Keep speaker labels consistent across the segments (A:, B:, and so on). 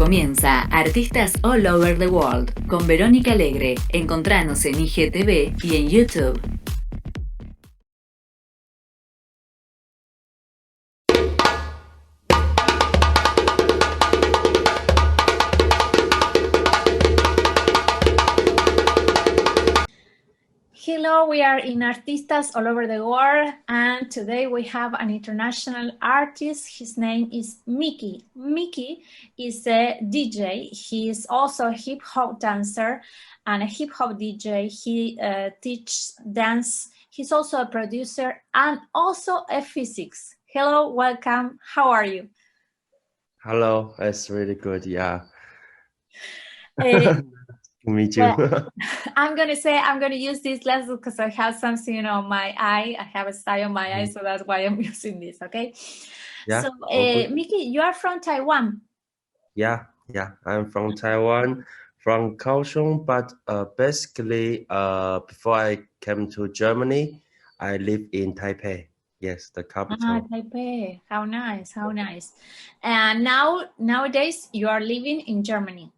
A: Comienza Artistas All Over the World con Verónica Alegre. Encontranos en IGTV y en YouTube.
B: Hello, we are in Artistas all over the world, and today we have an international artist. His name is Miki. Miki is a DJ. He is also a hip-hop dancer and a hip-hop DJ. He teaches dance. He's also a producer and also a physics. Hello, welcome. How are you?
C: Hello, it's really good, yeah. Me too.
B: Well, I'm gonna use this glasses because I have something on my eye. I have a sty on my eye, so that's why I'm using this. Okay.
C: Yeah.
B: So, Miki, you are from Taiwan.
C: Yeah. I'm from Taiwan, from Kaohsiung, but basically, before I came to Germany, I live in Taipei. Yes, the capital.
B: Taipei. How nice, how nice. And nowadays you are living in Germany.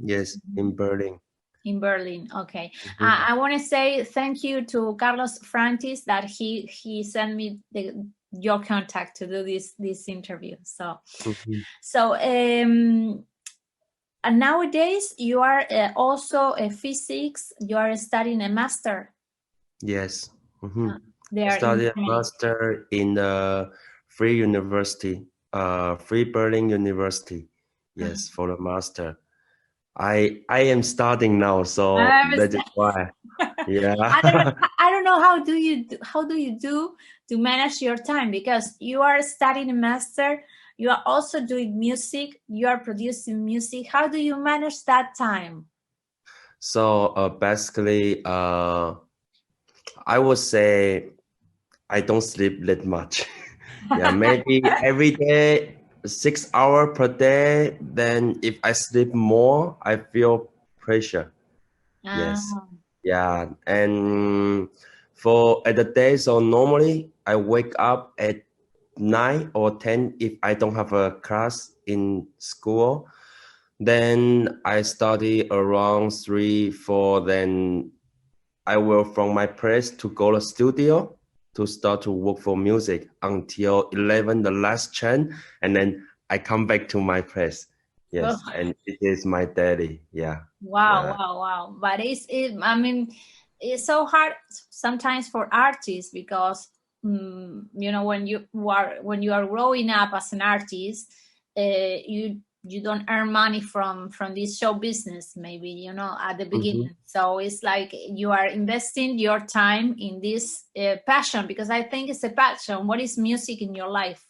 C: Yes, in Berlin.
B: In Berlin, okay. I want to say thank you to Carlos Frantis that he sent me your contact to do this interview. So and nowadays you are also a physics. You are studying a master.
C: Yes.
B: I
C: studied a master in the Free University, Free Berlin University. Yes, for the master. I am starting now, so that is why. Yeah.
B: I don't know how do you do to manage your time, because you are studying a master, you are also doing music, you are producing music. How do you manage that time?
C: So basically, I would say I don't sleep that much. Yeah, maybe every day 6 hours per day. Then if I sleep more, I feel pressure. Yes. Yeah. And for at the day, so normally I wake up at 9 or 10 if I don't have a class in school. Then I study around 3, 4. Then I will from my place to go to studio to start to work for music until 11, the last chain, and then I come back to my place. Yes, and it is my daily. Yeah.
B: Wow. But I mean, it's so hard sometimes for artists because when you are growing up as an artist, you don't earn money from this show business, maybe, at the beginning. So it's like you are investing your time in this passion, because I think it's a passion. What is music in your life?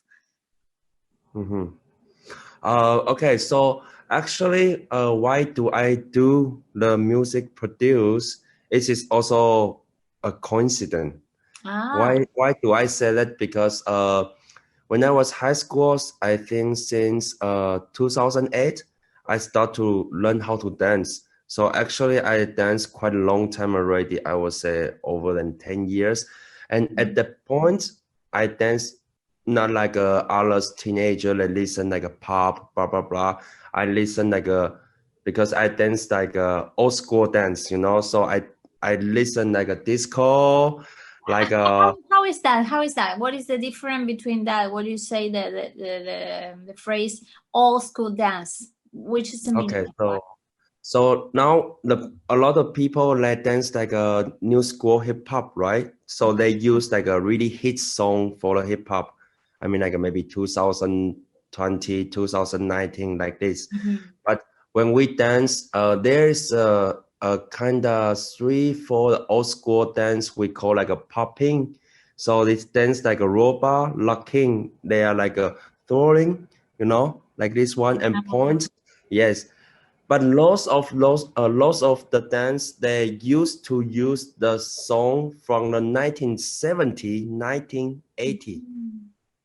C: Okay, so actually, why do I do the music produce? It is also a coincidence. Why do I say that? Because when I was high school, I think since 2008, I start to learn how to dance. So actually, I danced quite a long time already. I would say over than 10 years. And at that point, I danced not like a others teenager that listen like a pop, blah, blah, blah. I listen like because I dance like a old school dance, So I listen like a disco, like a...
B: How is that? What is the difference between that? What do you say the phrase old school dance? Which is the meaning?
C: Okay, so now a lot of people like dance like a new school hip hop, right? So they use like a really hit song for the hip hop. I mean, like maybe 2020, 2019, like this. But when we dance, there is a kind of 3, 4 old school dance we call like a popping. So this dance like a robot, locking. They are like a throwing, like this one, and point. Yes. But lots of the dance, they used to use the song from the 1970, 1980.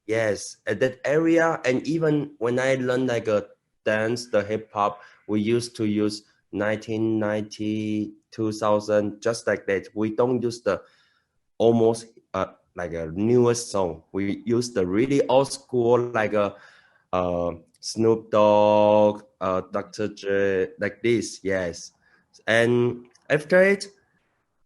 C: Yes, at that area. And even when I learned like a dance, the hip hop, we used to use 1990, 2000, just like that. We don't use the almost like a newest song. We use the really old school, like a Snoop Dogg, Dr. Dre, like this, yes. And after it,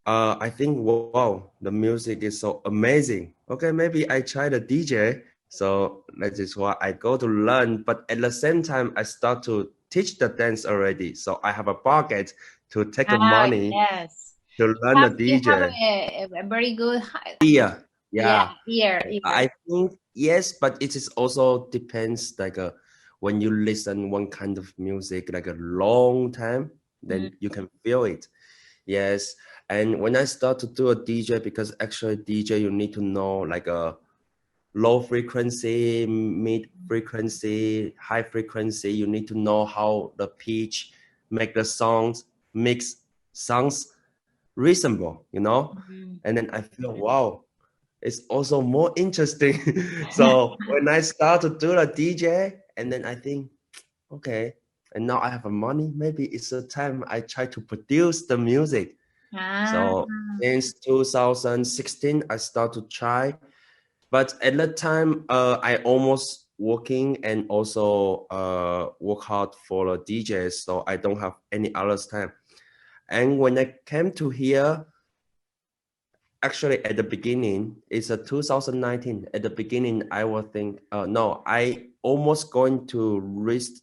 C: I think, wow, the music is so amazing. Okay, maybe I try the DJ. So that is why I go to learn. But at the same time, I start to teach the dance already. So I have a pocket to take the money
B: Yes.
C: to learn the
B: You have
C: DJ.
B: a very good
C: Yeah, yeah.
B: ear.
C: I think yes, but it is also depends like when you listen one kind of music like a long time, then you can feel it. Yes. And when I start to do a DJ, because actually DJ you need to know like a low frequency, mid frequency, high frequency. You need to know how the pitch make the songs mix sounds reasonable, you know. And then I feel wow, it's also more interesting. So when I start to do the DJ, and then I think, okay, and now I have a money, maybe it's a time I try to produce the music. So since 2016, I start to try. But at that time, I almost working and also work hard for the DJs, so I don't have any other time. And when I came to here, actually at the beginning, it's a 2019. At the beginning, I was think, no, I almost going to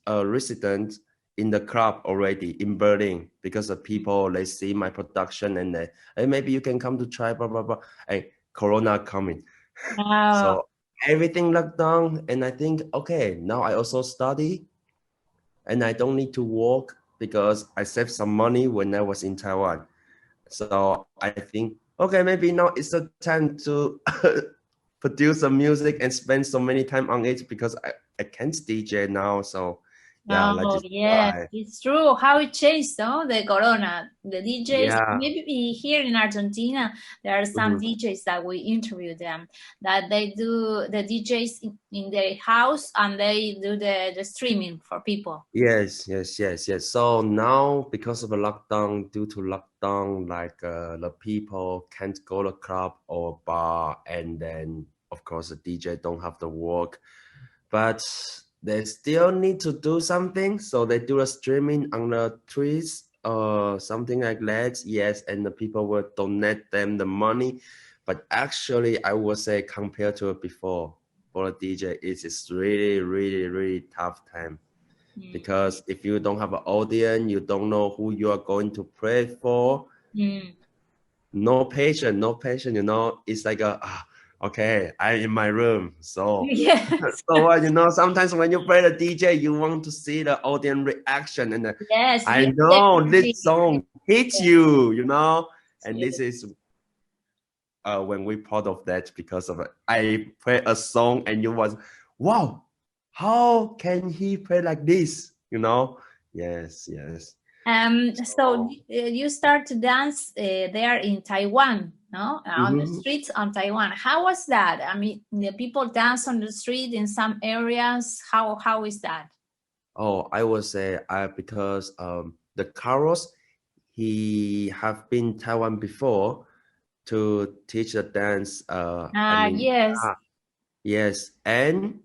C: resident in the club already in Berlin because the people, they see my production and they, hey, maybe you can come to try, blah, blah, blah. Hey, Corona coming. So everything locked down. And I think, okay, now I also study and I don't need to work because I saved some money when I was in Taiwan. So I think, okay, maybe now it's the time to produce some music and spend so many time on it because I can't DJ now. So yeah,
B: It's true. How it changed, no? The Corona, the DJs. Maybe here in Argentina, there are some DJs that we interview them that they do the DJs in their house and they do the streaming for people.
C: Yes. So now because of the lockdown, due to lockdown, like the people can't go to club or bar, and then of course the DJ don't have the work, but they still need to do something, so they do a streaming on the trees or something like that. Yes, and the people will donate them the money. But actually, I would say compared to before, for a DJ, it is really tough time. Because if you don't have an audience, you don't know who you are going to play for. No patience, you know. It's like okay, I'm in my room. So, so sometimes when you play the DJ, you want to see the audience reaction. And I know this song hits you, you know. And this is when we part of that because of I play a song and you was, wow, how can he play like this? You know? Yes.
B: So you start to dance there in Taiwan, no? On the streets on Taiwan. How was that? I mean, the people dance on the street in some areas. How is that?
C: Oh, I would say because the Carlos, he have been Taiwan before to teach the dance. Yes. And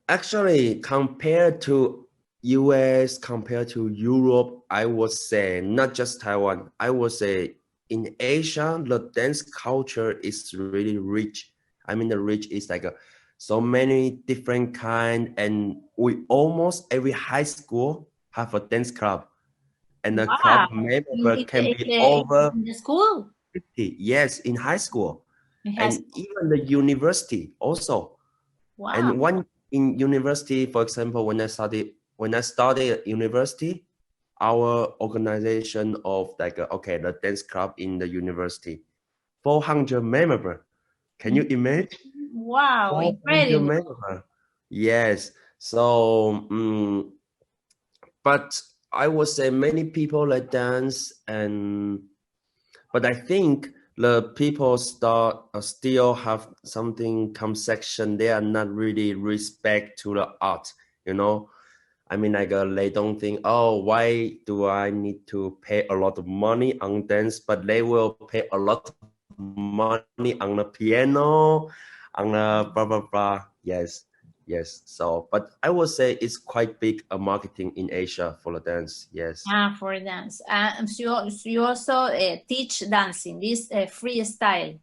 C: actually, compared to US, compared to Europe, I would say not just Taiwan. I would say in Asia, the dance culture is really rich. I mean, the rich is like so many different kind, and we almost every high school have a dance club, and the club member can be over
B: in the school.
C: 50. Yes, in high school, and even the university also.
B: Wow.
C: And one in university, for example, when I studied at university, our organization of like the dance club in the university, 400 member. Can you imagine?
B: Wow, incredible.
C: Member. Yes. So, but I would say many people like dance, but I think the people still have something conception. They are not really respect to the art, you know. I mean, like they don't think, oh, why do I need to pay a lot of money on dance? But they will pay a lot of money on the piano, on the blah blah blah. Yes. Yes. So, but I would say it's quite big marketing in Asia for the dance. Yes.
B: For dance. So you also teach dancing, this freestyle.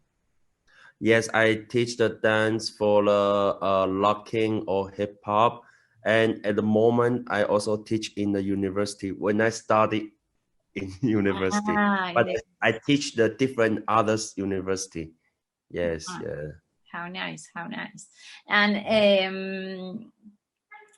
C: Yes, I teach the dance for the locking or hip hop, and at the moment I also teach in the university. When I studied in university, but I teach the different others university. Yes, yeah.
B: How nice, how nice. And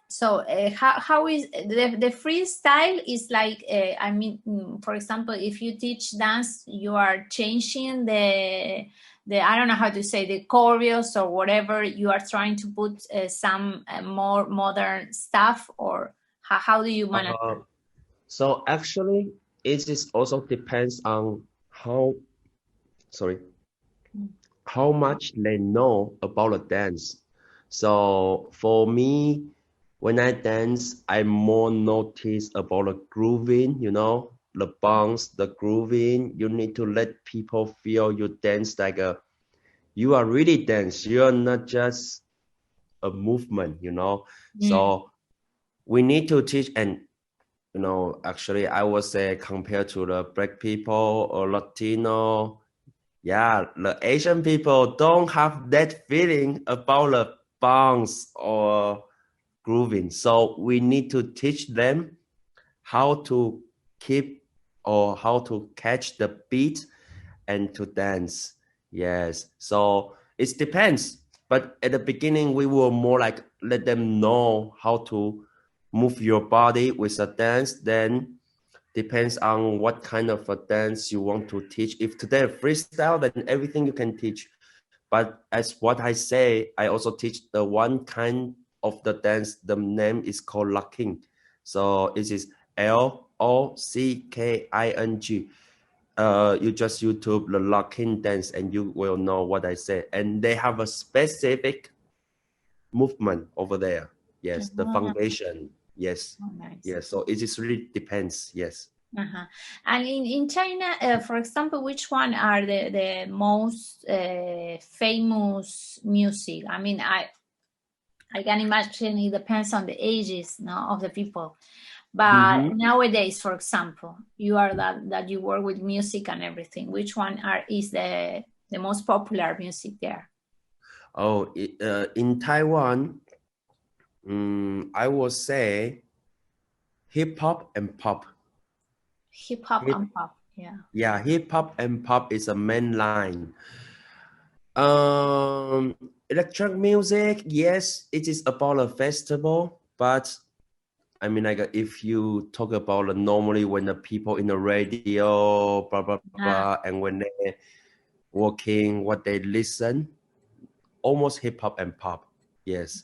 B: so how is the freestyle is like, I mean, for example, if you teach dance, you are changing the I don't know how to say, the choreos or whatever, you are trying to put some more modern stuff, or how do you manage?
C: So actually, it is also depends on how much they know about the dance. So for me, when I dance, I more notice about the grooving, you know, the bounce, the grooving. You need to let people feel you dance like you are really dance. You are not just a movement, you know. So we need to teach, and you know, actually, I would say compared to the Black people or Latino, yeah, the Asian people don't have that feeling about the bounce or grooving. So we need to teach them how to keep or how to catch the beat and to dance. Yes. So it depends. But at the beginning, we will more like let them know how to move your body with a dance. Then depends on what kind of a dance you want to teach. If today freestyle, then everything you can teach. But as what I say, I also teach the one kind of the dance. The name is called locking. So it is LOCKING. You just YouTube the locking dance and you will know what I say. And they have a specific movement over there. Yes, the foundation. Yes.
B: Oh, nice.
C: Yes. So it just really depends. Yes.
B: And in China, for example, which one are the most famous music? I mean, I can imagine it depends on the ages, no, of the people. But nowadays, for example, you are that you work with music and everything. Which one is the most popular music there?
C: Oh, in Taiwan, I would say hip hop and pop.
B: Hip hop and pop, yeah.
C: Yeah, hip hop and pop is a main line. Electronic music, yes, it is about a festival, but I mean, like if you talk about normally when the people in the radio, blah blah blah, and when they working, what they listen, almost hip hop and pop. Yes,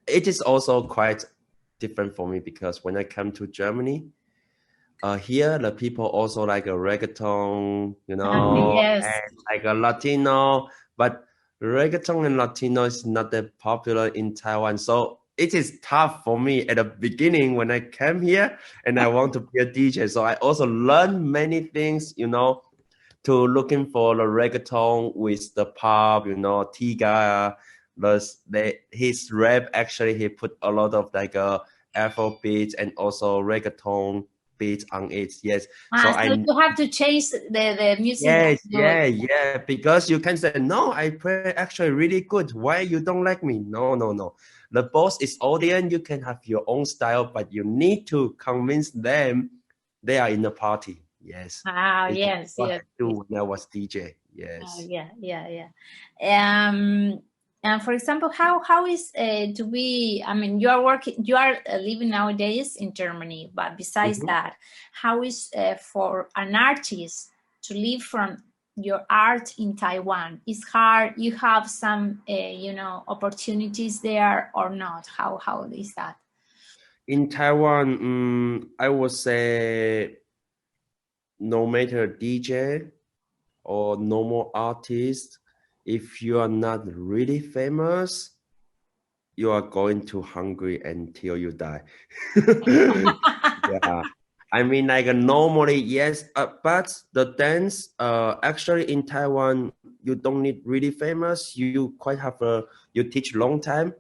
C: it is also quite different for me because when I come to Germany, here the people also like a reggaeton, you know,
B: yes.
C: and like a Latino, but reggaeton and Latino is not that popular in Taiwan. So it is tough for me at the beginning when I came here and I want to be a DJ. So I also learned many things, you know, to looking for the reggaeton with the pop, you know, Tiga. His rap actually he put a lot of like Afro beats and also reggaeton beats on it. Yes.
B: So you have to change the music.
C: Yes, yeah. Because you can say, no, I play actually really good. Why you don't like me? No. The boss is audience. You can have your own style, but you need to convince them they are in the party. Yes.
B: Yes.
C: What I do when I was DJ. Yes.
B: Yeah. And for example, how is to be? I mean, you are living nowadays in Germany, but besides that, how is for an artist to live from your art in Taiwan? It's hard. You have some, opportunities there or not? How is that?
C: In Taiwan, I would say no matter DJ or normal artist, if you are not really famous, you are going to hungry until you die. Yeah. I mean, like normally, yes, but the dance, actually in Taiwan, you don't need really famous. You quite have you teach long time.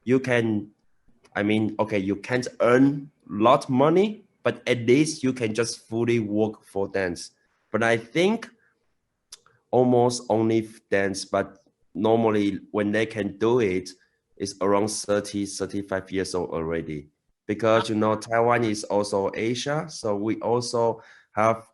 C: you can, I mean, okay, you can't earn a lot money, but at least you can just fully work for dance. But I think almost only dance, but normally when they can do it, it's around 30, 35 years old already. Because, you know, Taiwan is also Asia. So we also have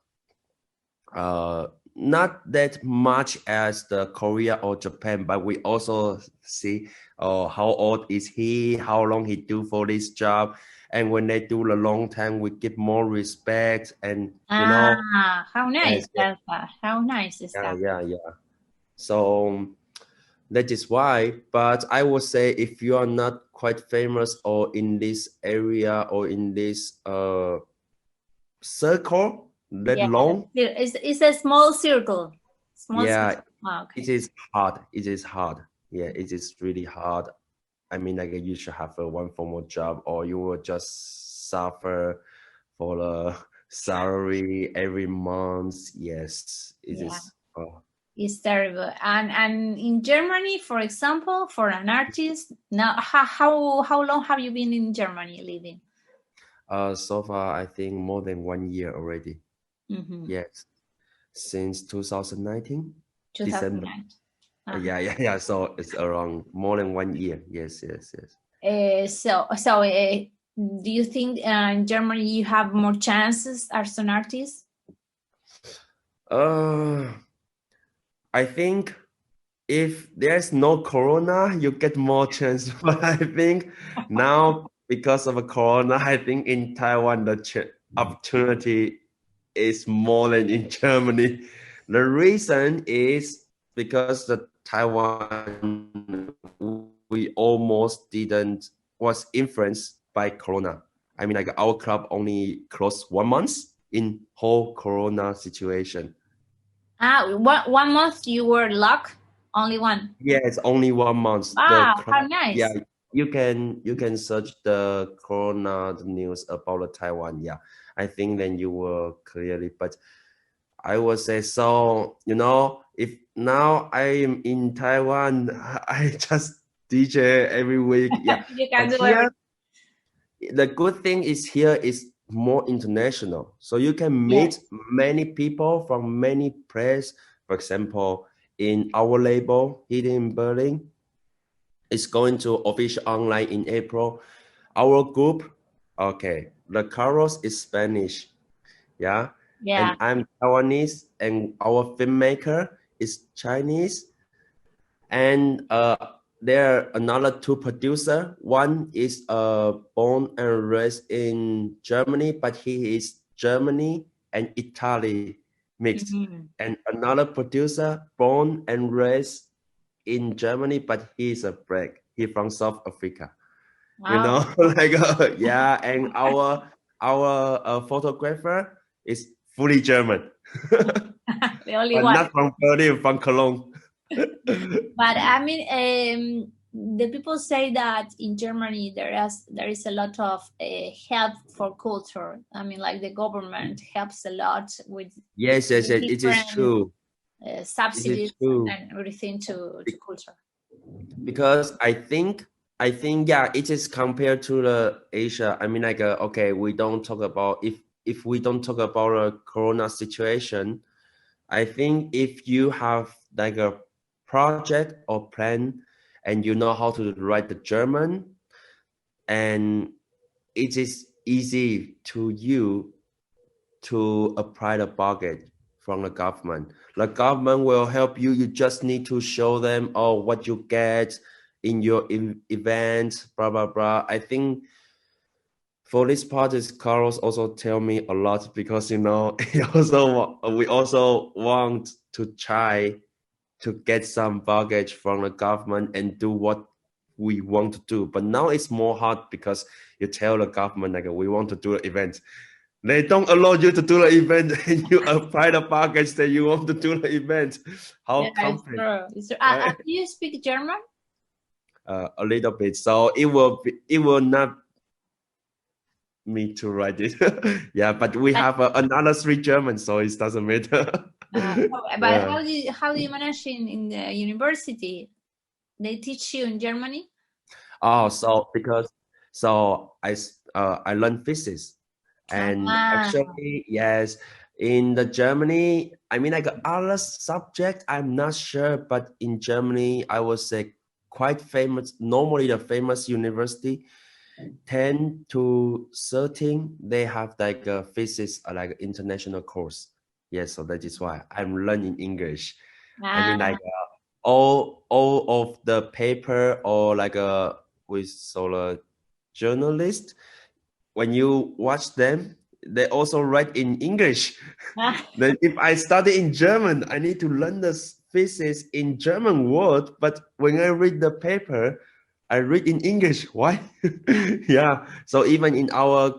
C: not that much as the Korea or Japan, but we also see how old is he, how long he do for this job. And when they do a long time, we give more respect and, you know.
B: How nice,
C: Yes,
B: how nice is that?
C: yeah. So that is why, but I would say if you are not quite famous or in this area or in this circle that long,
B: It's a small circle.
C: yeah,
B: Circle. Oh, okay.
C: it is hard. It is hard. Yeah, it is really hard. I mean, like you should have a one formal job or you will just suffer for the salary every month. Yes, it is.
B: It's terrible. And in Germany, for example, for an artist, now how long have you been in Germany living?
C: So far, I think more than 1 year already.
B: Mm-hmm.
C: Yes, since 2019,
B: 2009.
C: December. Yeah. So it's around more than 1 year. Yes.
B: So do you think in Germany you have more chances as an artist?
C: I think if there's no corona, you get more chance. But I think now because of a corona, I think in Taiwan the opportunity is more than in Germany. The reason is because the Taiwan we almost was influenced by corona. I mean, like our club only closed 1 month in whole corona situation.
B: 1 month you were locked? Only one?
C: Yeah, it's only 1 month.
B: Wow, how nice.
C: Yeah, you can search the corona news about the Taiwan. Yeah, I think then you will clearly. But I would say so. You know, if now I am in Taiwan, I just DJ every week. Yeah,
B: You can
C: but
B: do
C: here the good thing is here is more international, so you can meet many people from many places. For example, in our label here in Berlin, it's going to official online in April. Our group, okay, the chorus is Spanish, yeah, and I'm Taiwanese, and our filmmaker is Chinese, and there are another 2 producer. One is born and raised in Germany, but he is Germany and Italy mixed. And another producer born and raised in Germany, but he's a black. He's from South Africa. Wow. You know, like yeah. And our photographer is fully German.
B: The only
C: but
B: one.
C: Not from Berlin, from Cologne.
B: But I mean, the people say that in Germany there is a lot of help for culture. I mean, like the government helps a lot with
C: yes, it is true.
B: Subsidies and everything to culture.
C: Because I think yeah, it is compared to the Asia. I mean, like okay, we don't talk about if we don't talk about a corona situation. I think if you have like a project or plan and you know how to write the German, and it is easy to you to apply the budget from the government. The government will help you. You just need to show them what you get in your event, blah blah blah. I think for this part, Carlos also tell me a lot because we also want to try to get some baggage from the government and do what we want to do. But now it's more hard because you tell the government like we want to do an event. They don't allow you to do the event and you apply the package that you want to do the event. How complex.
B: It's true. Right? Do you speak German?
C: A little bit. So it will not me to write it. Yeah, but we have another 3 German, so it doesn't matter.
B: But how do you manage in the university? They teach you in Germany?
C: Oh, I learned physics, and
B: Ah,
C: actually, yes, in the Germany, I mean, like other subject, I'm not sure, but in Germany, I would say quite famous. Normally, the famous university, 10 to 13, they have like a physics, like international course. Yes, so that is why I'm learning English. I mean, like
B: ah,
C: all of the paper or like with solo journalist, when you watch them, they also write in English.
B: ah.
C: Then if I study in German, I need to learn the physics in German word. But when I read the paper, I read in English. Why? Yeah. So even in our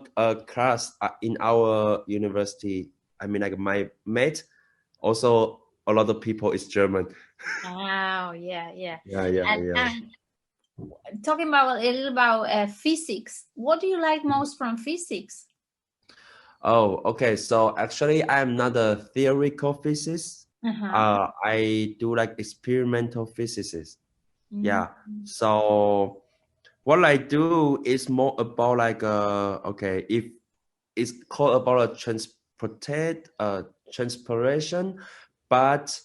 C: class, in our university, I mean, like my mate, also a lot of people is German.
B: Oh, yeah, yeah.
C: Yeah, yeah, yeah.
B: And talking about a little about physics, what do you like most from physics?
C: Oh, okay. So actually, I'm not a theoretical physicist.
B: Uh-huh.
C: I do like experimental physicist.
B: Mm.
C: Yeah. So what I do is more about like okay, if it's called about a transportation, but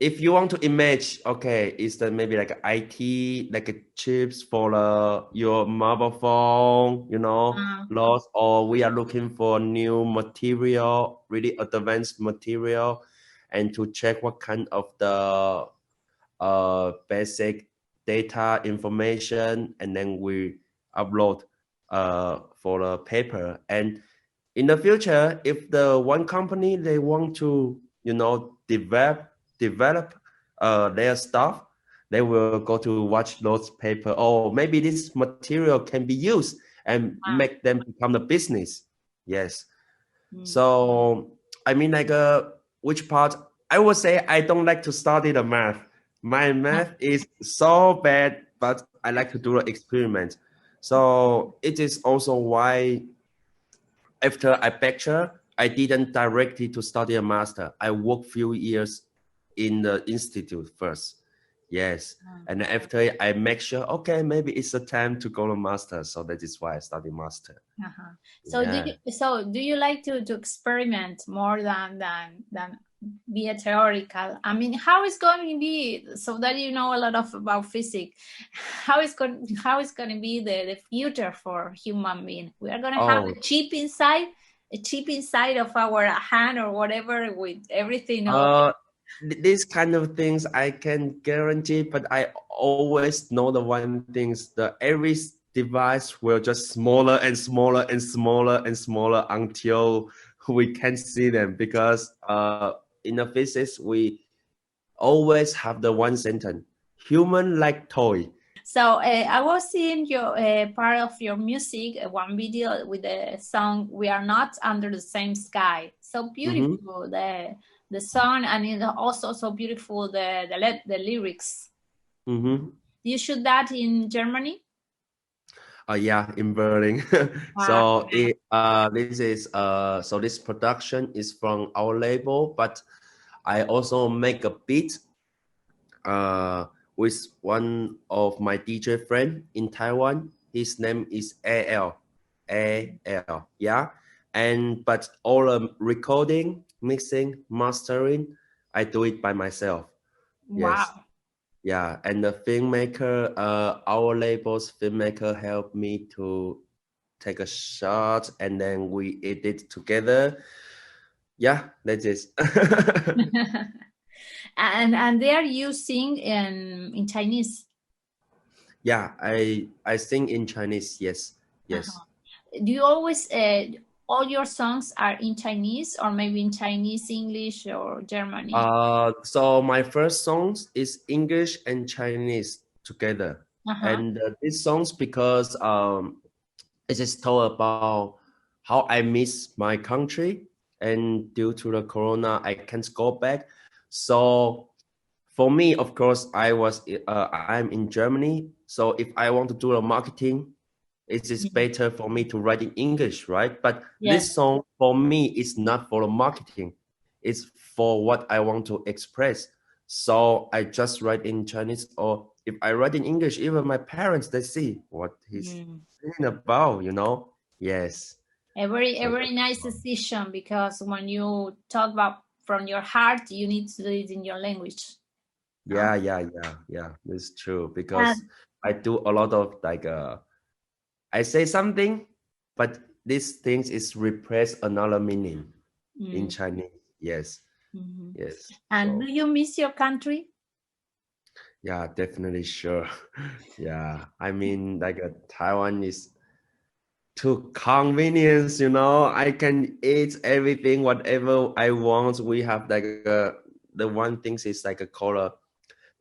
C: if you want to image, okay, is that maybe like IT, like a chips for your mobile phone,
B: Uh,
C: lost, or we are looking for new material, really advanced material, and to check what kind of the basic data information, and then we upload for the paper. And in the future, if the one company they want to, develop their stuff, they will go to watch those paper. Oh, maybe this material can be used and
B: ah,
C: make them become the business. Yes.
B: mm.
C: So I mean, like which part? I would say I don't like to study the math. My math is so bad, but I like to do the experiment. So it is also why after I bachelor, I didn't directly to study a master. I worked few years in the institute first. Yes. And after I make sure, okay, maybe it's the time to go to master. So that is why I study master.
B: Uh-huh.
C: Yeah.
B: So do you like to experiment more than be a theoretical? I mean, how is going to be so that you know a lot of about physics? How is going to be the future for human being? We are going to have
C: Oh,
B: a chip inside of our hand or whatever with everything.
C: uh, these kind of things I can guarantee, but I always know the one things that every device will just smaller and smaller and smaller and smaller until we can't see them, because in the physics we always have the one sentence: human like toy.
B: So I was seeing your part of your music, one video with the song "We Are Not Under the Same Sky." So
C: Mm-hmm.
B: beautiful the song, and it also so beautiful the lyrics.
C: Mm-hmm.
B: You shoot that in Germany?
C: Yeah, in Berlin.
B: Wow.
C: So this production is from our label, but I also make a beat with one of my DJ friend in Taiwan. His name is AL. AL, yeah. And but all recording, mixing, mastering, I do it by myself. Yes.
B: Wow.
C: Yeah. And the filmmaker, our label's filmmaker helped me to take a shot, and then we edit together. Yeah, that's it.
B: And they are using in Chinese.
C: Yeah, I sing in Chinese. Yes, yes.
B: Uh-huh. Do you always all your songs are in Chinese or maybe in Chinese, English, or Germany?
C: So my first songs is English and Chinese together,
B: Uh-huh.
C: and these songs because it is told about how I miss my country, and due to the corona, I can't go back. So for me, of course, I'm in Germany. So if I want to do the marketing, it is better for me to write in English, right? But
B: Yes.
C: this song for me is not for the marketing. It's for what I want to express. So I just write in Chinese, or if I write in English, even my parents, they see what he's saying about, you know. Yes.
B: A very nice decision, because when you talk about from your heart, you need to do it in your language.
C: Yeah, that's true, because I do a lot of like I say something, but these things is replace another meaning in Chinese. Yes. Yes.
B: And do you miss your country?
C: Yeah, definitely, sure. Yeah, I mean, like Taiwan is too convenience, you know. I can eat everything, whatever I want. We have like the one thing is like a call a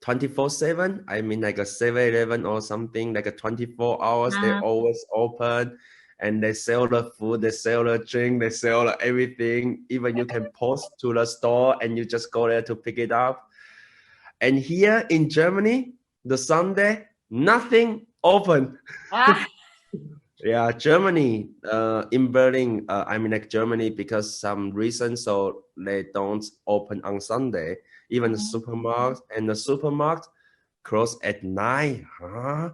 C: 24/7. I mean, like a 7-Eleven or something, like a 24 hours. They always open, and they sell the food, they sell the drink, they sell everything. Even you can post to the store and you just go there to pick it up. And here in Germany, the Sunday, nothing open. Yeah, Germany, in Berlin, I mean like Germany, because some reason, so they don't open on Sunday. Even the supermarket close at 9. Huh?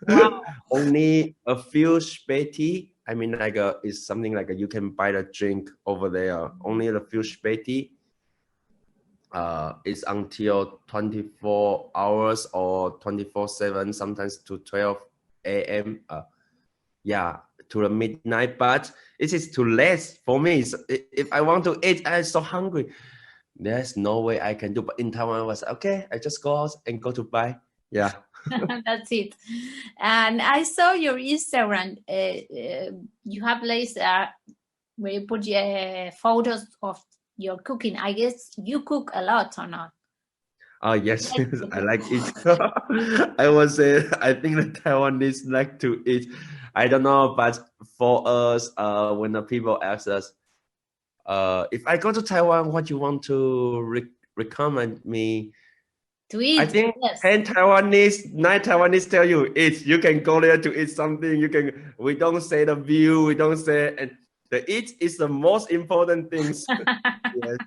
B: Wow.
C: Only a few späti. I mean, like it's something like you can buy the drink over there. Only a few späti. It's until 24 hours or 24/7, sometimes to 12 a.m. Yeah, to the midnight, but it is too late for me. So if I want to eat, I'm so hungry. There's no way I can do. But in Taiwan, I was okay. I just go out and go to buy. Yeah.
B: That's it. And I saw your Instagram. You have placed where you put photos of your cooking. I guess you cook a lot, or not?
C: Oh yes, I like it. I was I think the Taiwanese like to eat. I don't know, but for us, when the people ask us, if I go to Taiwan, what you want to recommend me
B: to eat?
C: I think 10 Taiwanese, 9 Taiwanese tell you eat. You can go there to eat something. We don't say the view, we don't say, and the eat is the most important things. Yes.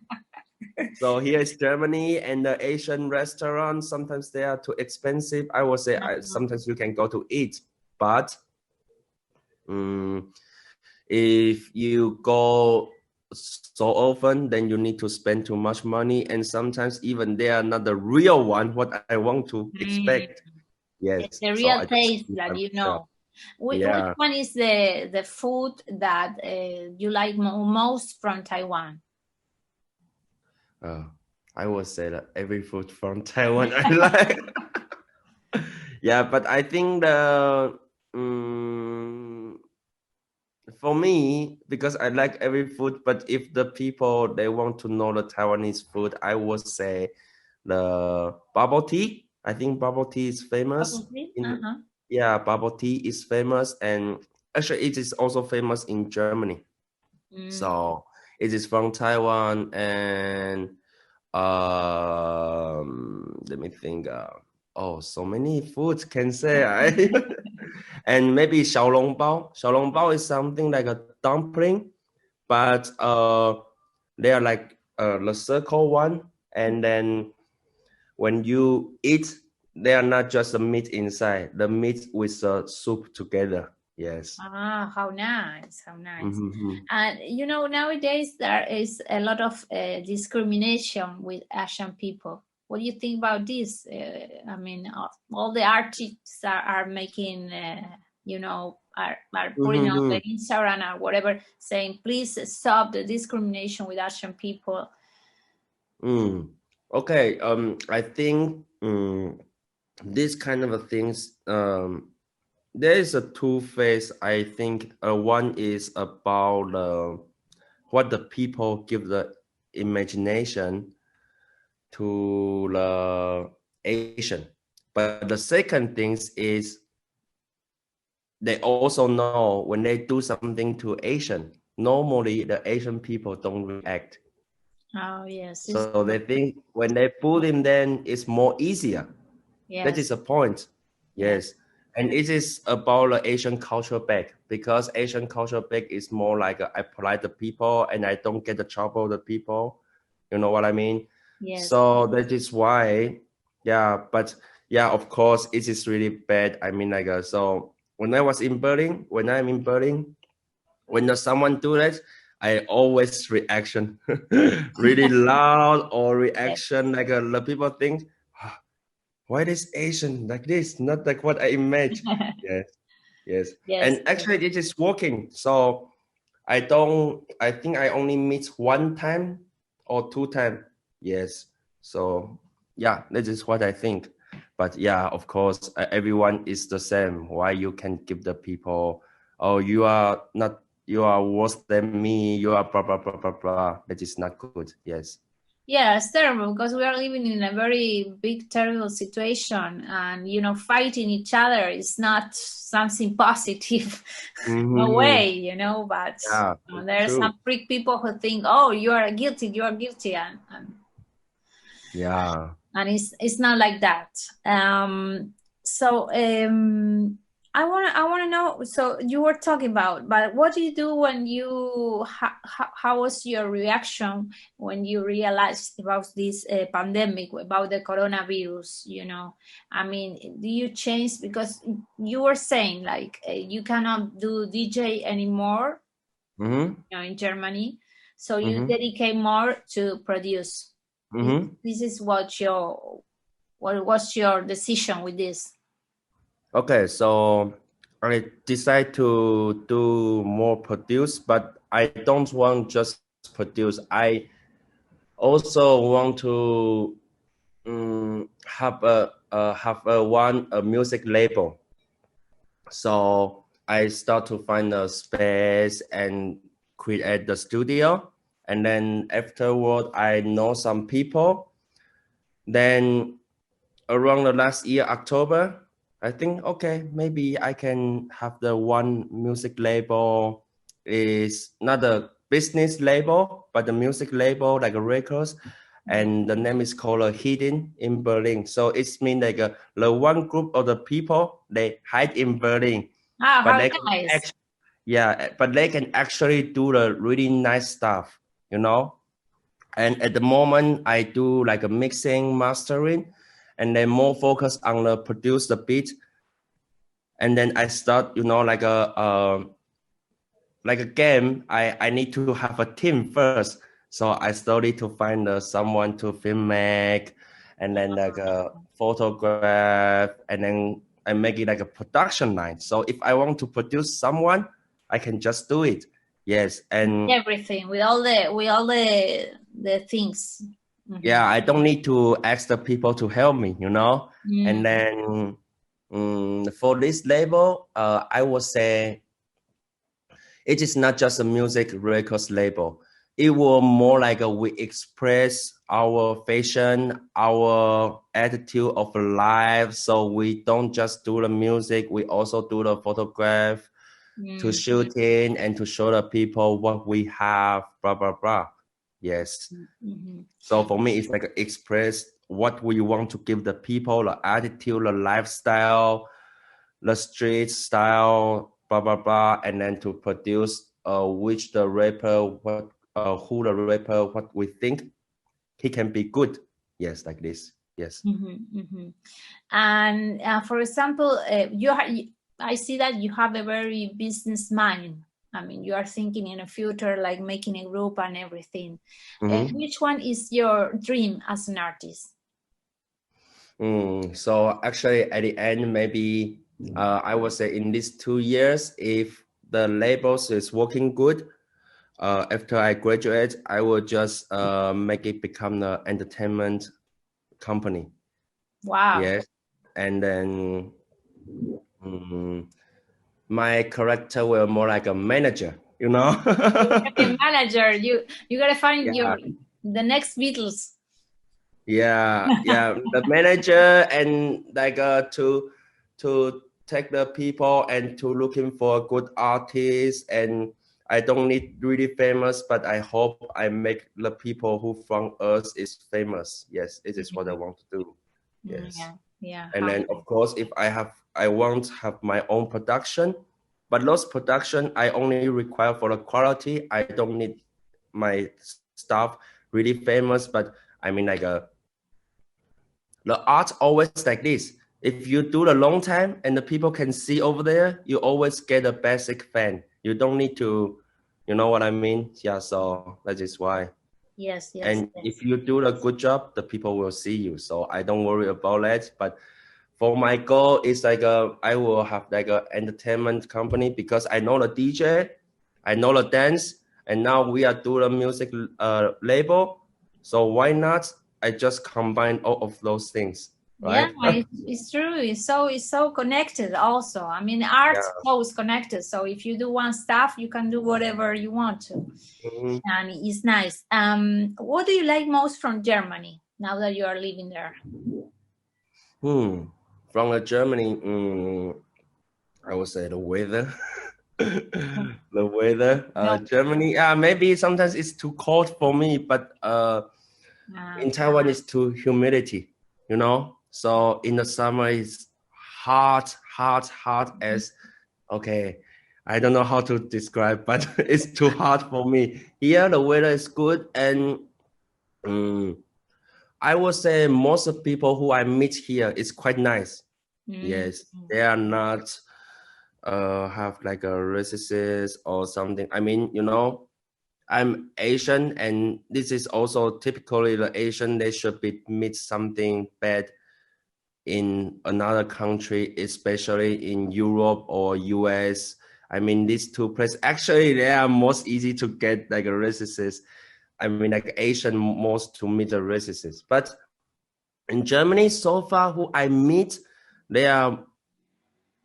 C: So here is Germany, and the Asian restaurants, sometimes they are too expensive. I would say sometimes you can go to eat, but if you go so often, then you need to spend too much money, and sometimes even they are not the real one what I want to expect. Yes,
B: it's the real taste that you know. Which one is the food that you like most from Taiwan?
C: I would say that every food from Taiwan I like. Yeah, but I think for me, because I like every food, but if the people, they want to know the Taiwanese food, I would say the bubble tea. I think bubble tea is famous.
B: Bubble tea?
C: Yeah, bubble tea is famous, and actually it is also famous in Germany. So it is from Taiwan, and let me think. So many foods can say. And maybe 小笼包. 小笼包 is something like a dumpling, but they are like the circle one, and then when you eat, they are not just the meat inside, the meat with the soup together. Yes.
B: How nice, how nice. And you know, nowadays there is a lot of discrimination with Asian people. What do you think about this? I mean, all the artists are making, are putting on the Instagram or whatever, saying, please stop the discrimination with Asian people.
C: Okay, I think these kind of things, there is a two phase. I think one is about what the people give the imagination to the Asian. But the second thing is they also know when they do something to Asian, normally the Asian people don't react.
B: Oh, yes.
C: So they think when they pull him, then it's more easier. Yes. That is the point. Yes. And it is about the Asian culture back, because Asian culture back is more like I polite the people and I don't get the trouble the people. You know what I mean? Yes. So that is why, but yeah, of course, it is really bad. I mean, like, so when I was in Berlin, when I'm in Berlin, when there's someone do that, I always reaction really loud or
B: Yes.
C: reaction like the people think, "Ah, why this Asian like this? Not like what I imagine." Yes, yes.
B: Yes.
C: And actually, it is working. So I think I only meet one time or two times. Yes. So yeah, this is what I think. But yeah, of course, everyone is the same. Why you can give the people, oh, you are not, you are worse than me. You are blah, blah, blah, blah, blah. That is not good. Yes.
B: Yeah, it's terrible because we are living in a very big, terrible situation, and fighting each other is not something positive. No way, but
C: Yeah,
B: there are
C: true.
B: some freak people who think, oh, you are guilty, and
C: Yeah.
B: it's not like that. So I want to know, so you were talking about, but what do you do when how was your reaction when you realized about this pandemic, about the coronavirus? I mean, do you change, because you were saying like you cannot do DJ anymore, in Germany, so you dedicate more to produce. This is what was your decision with this?
C: Okay, so I decide to do more produce, but I don't want just produce. I also want to have a music label. So I start to find a space and create the studio, and then afterward I know some people. Then around the last year October, I think, okay, maybe I can have the one music label. Is not a business label, but the music label, like a records, and the name is called Hidden in Berlin. So it's mean like the one group of the people, they hide in Berlin,
B: Oh,
C: but
B: how
C: they can
B: nice.
C: but they can actually do the really nice stuff, And at the moment, I do like a mixing, mastering, and then more focus on the produce the beat. And then I start, like a game. I need to have a team first. So I started to find someone to film make, and then like a photograph, and then I make it like a production line. So if I want to produce someone, I can just do it. Yes, and
B: everything with all the things.
C: yeah, I don't need to ask the people to help me, And then for this label, I would say it is not just a music records label. It will more like we express our fashion, our attitude of life. So we don't just do the music, we also do the photograph to shoot in and to show the people what we have, blah, blah, blah. Yes. So for me, it's like express what we want to give the people, the attitude, the lifestyle, the street style, blah, blah, blah. And then to produce which the rapper, who the rapper, what we think he can be good. Yes, like this. Yes.
B: And for example, I see that you have a very business mind. I mean, you are thinking in a future, like making a group and everything. Which one is your dream as an artist?
C: So actually at the end, maybe I would say in these 2 years, if the labels is working good, after I graduate, I will just make it become the entertainment company.
B: Wow.
C: Yes. And then my character will more like a manager,
B: You're a manager. You gotta find the next Beatles.
C: Yeah, the manager, and like to take the people and to looking for good artists. And I don't need really famous, but I hope I make the people who from us is famous. Yes, it is what I want to do. Yes.
B: Yeah.
C: And then of course, if I want to have my own production, but those production I only require for the quality. I don't need my stuff really famous, but I mean like the art always like this. If you do the long time and the people can see over there, you always get a basic fan. You don't need to, you know what I mean? Yeah, so that is why.
B: Yes, yes.
C: And if you do a good job, the people will see you. So I don't worry about that. But for my goal, it's like I will have like an entertainment company because I know the DJ, I know the dance, and now we are doing a music label. So why not? I just combine all of those things. Right?
B: Yeah, it's true. It's so connected also. I mean, art is always connected. So if you do one stuff, you can do whatever you want to. Mm-hmm. And it's nice. What do you like most from Germany now that you are living there?
C: From Germany, I would say the weather. The weather. Germany, maybe sometimes it's too cold for me, but in Taiwan it's too humidity, you know? So in the summer it's hot as, okay, I don't know how to describe, but it's too hot for me. Here the weather is good, and I would say most of the people who I meet here is quite nice. Yes, they are not have like a racist or something. I mean, you know, I'm Asian, and this is also typically the Asian, they should be meet something bad in another country, especially in Europe or US. I mean, these two places, actually, they are most easy to get like a racist. I mean, like Asian most to meet a racist. But in Germany, so far, who I meet, they are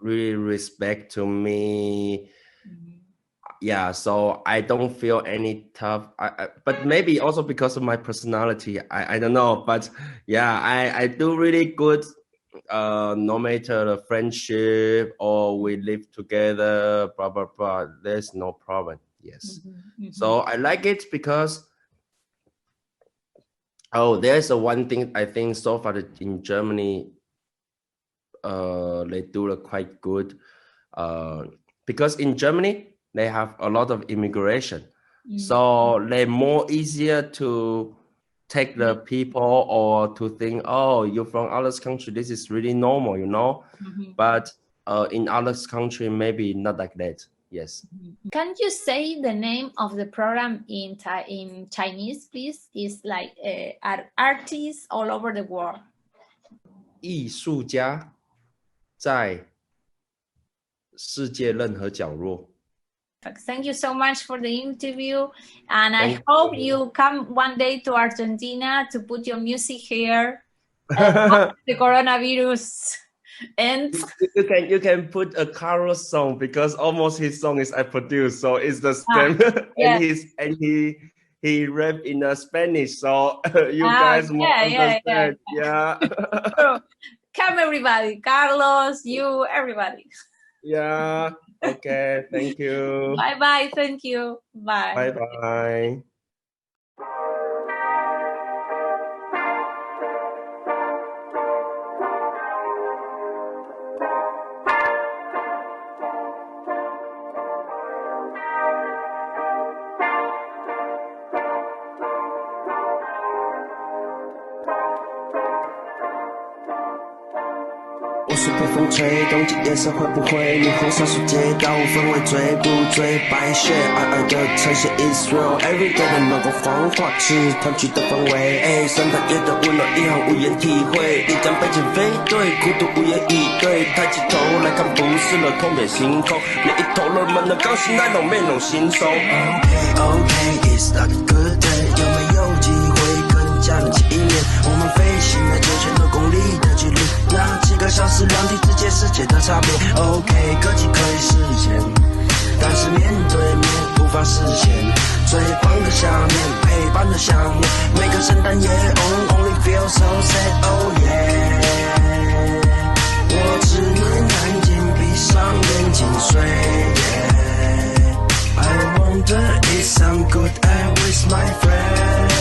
C: really respect to me. Yeah, so I don't feel any tough. But maybe also because of my personality, I don't know. But yeah, I do really good. No matter the friendship or we live together, blah blah blah. There's no problem. Yes. So I like it because there's a one thing I think so far in Germany. They do it quite good. Because in Germany they have a lot of immigration, so they're more easier to take the people or to think, oh, you're from other country, this is really normal, you know. But in other country maybe not like that. Yes.
B: Can you say the name of the program in Chinese, please? It's like artists all over the world.
C: 艺术家在世界任何角落。
B: Thank you so much for the interview, and I hope you come one day to Argentina to put your music here. The coronavirus ends.
C: You can put a Carlos song because almost his song is I produced, so it's the same. And he rap in Spanish, so you guys understand. Yeah.
B: Come everybody, Carlos, you, everybody.
C: Yeah. Okay, thank you.
B: Bye bye, thank you. Bye.
C: Bye bye.
D: 被风吹，冬季夜色会不会霓虹闪烁街道，氛围追不追？白雪皑皑的呈现 Israel every day 的能够黄化吃团聚的氛围，圣诞夜的温暖一行无言体会，一张背景飞对，孤独无言以对，抬起头来看不是了通遍星空，每一头人们的刚性那种面容心松。Okay, it's not a good day， 有没有机会跟家人见一面？我们飞行了9000多公里的距离，那几个小时两地之间世界的差别。OK， 科技可以实现，但是面对面无法实现。最棒的下面，陪伴的想念，每个圣诞夜 only feel so sad。Oh yeah， 我只能安静闭上眼睛睡。I wonder if I'm good at with my friend。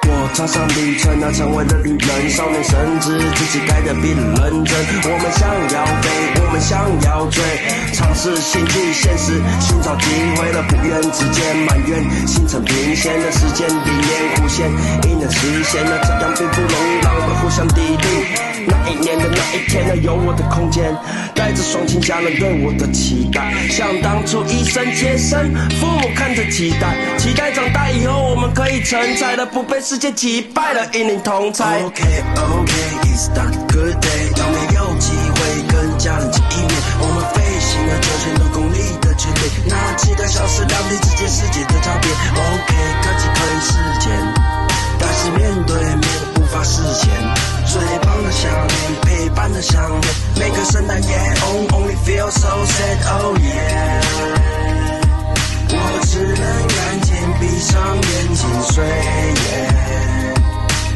D: 我踏上旅程，那成为了旅人，少年深知自己该的比人认真。我们想要飞，我们想要追，尝试心际现实，寻找机会了，不愿之间埋怨，心成平线的时间理念弧线，应能实现了，这样并不容易，让我们互相砥砺。那一年的那一天呢，有我的空间，带着双亲家人对我的期待，像当初一生接生，父母看着期待，期待长大以后我们可以成才了，不被世界击败了，与你同在。OK，it's not a good day， 有没有机会跟家人见一面？我们飞行了9000多公里的距离，那期待消失两地之间世界的差别。OK， 科技可以实践，但是面对面无法实现。最棒的项链，陪伴的项链，每个圣诞夜 only feel so sad oh yeah， 我只能赶紧闭上眼睛睡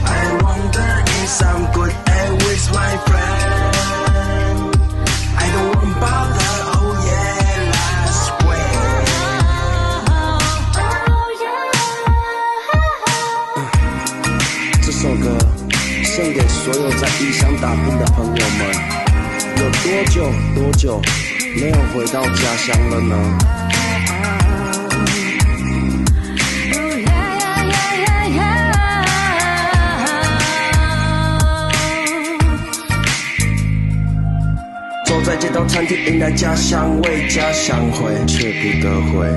D: yeah，I wonder if I'm good and with my friend I don't want bother oh yeah last way 这首歌献给所有在异乡打拼的朋友们，有多久没有回到家乡了呢？走在街道餐厅，迎来家乡味，家乡回，却不得回。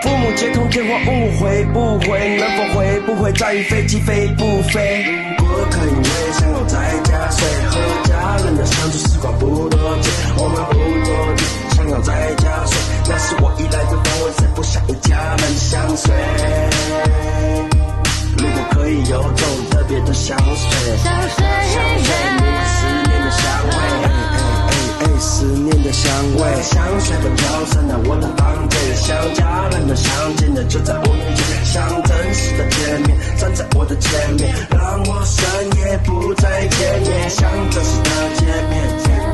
D: 父母接通电话问我回不回，能否回不回在于飞机飞不飞。如果可以，我也想要在家睡，和家人的相处时光不多见，我们不多见，想要在家睡，那是我依赖的氛围，谁不想与家人相随？如果可以有种特别的香水，香水弥漫思念的香味，思念的香味，香水的飘散到我的房间，想家人的相见的就在我面前，像真实的见面，站在我的前面，让我深夜不再见面，像真实的见面。